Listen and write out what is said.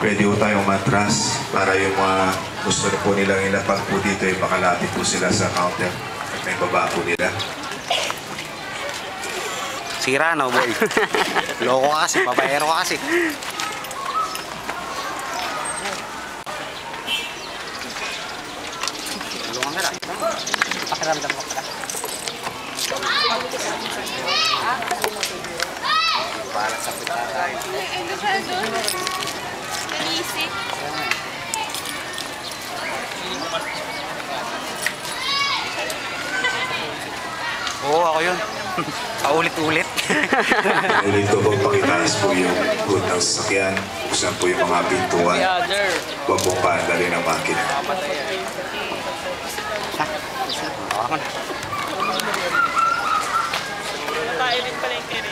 pwede po tayo umatras para yung mga gusto na po nilang ilapag po dito ay makalapit po sila sa counter at may baba po nila. Sira no, boy. Loko ka kasi, papaero ka kasi. Tulungan ka lang. Pakiramdam ko pala. Para sa pitaray. Ano siya doon? Kanisik. Oo, ako yun. Paulit-ulit. Ulit ko po pakitaas po yung hood ng sasakyan, buksan po yung mga pintuan, huwag pong paandali ng makina. Ako na. Tayo din pala yung kiri.